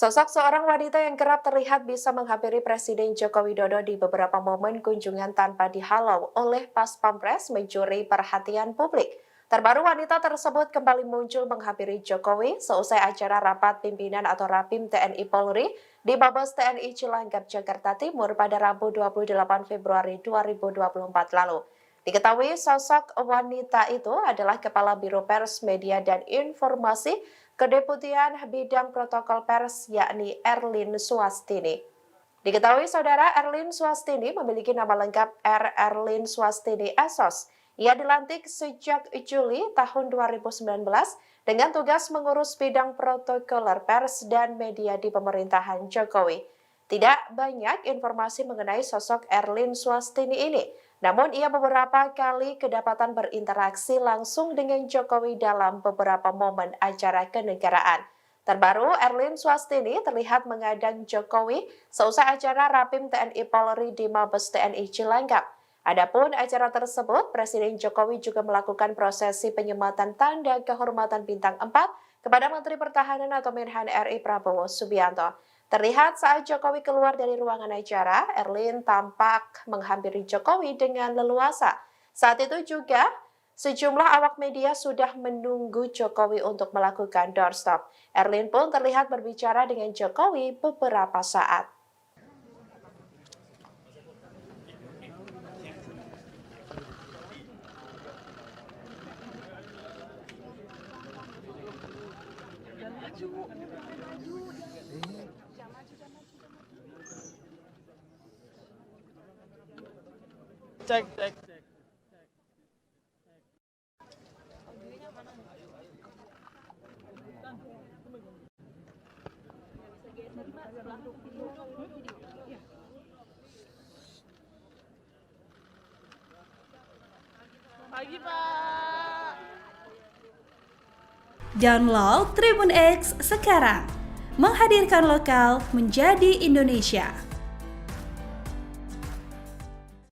Sosok seorang wanita yang kerap terlihat bisa menghampiri Presiden Joko Widodo di beberapa momen kunjungan tanpa dihalau oleh Pas Pampres mencuri perhatian publik. Terbaru wanita tersebut kembali muncul menghampiri Jokowi seusai acara rapat pimpinan atau Rapim TNI Polri di Mabes TNI Cilangkap, Jakarta Timur pada Rabu 28 Februari 2024 lalu. Diketahui sosok wanita itu adalah Kepala Biro Pers, Media, dan Informasi Kedeputian Bidang Protokol Pers yakni Erlin Swastini. Diketahui saudara Erlin Swastini memiliki nama lengkap Erlin Swastini Esos. Ia dilantik sejak Juli tahun 2019 dengan tugas mengurus bidang protokoler pers dan media di pemerintahan Jokowi. Tidak banyak informasi mengenai sosok Erlin Swastini ini, namun ia beberapa kali kedapatan berinteraksi langsung dengan Jokowi dalam beberapa momen acara kenegaraan. Terbaru, Erlin Swastini terlihat mengadang Jokowi seusai acara Rapim TNI Polri di Mabes TNI Cilangkap. Adapun acara tersebut, Presiden Jokowi juga melakukan prosesi penyematan tanda kehormatan bintang 4 kepada Menteri Pertahanan atau Menhan RI Prabowo Subianto. Terlihat saat Jokowi keluar dari ruangan acara, Erlin tampak menghampiri Jokowi dengan leluasa. Saat itu juga, sejumlah awak media sudah menunggu Jokowi untuk melakukan doorstop. Erlin pun terlihat berbicara dengan Jokowi beberapa saat. Cek. Pagi, Pak. Download Tribun X sekarang, menghadirkan lokal menjadi Indonesia.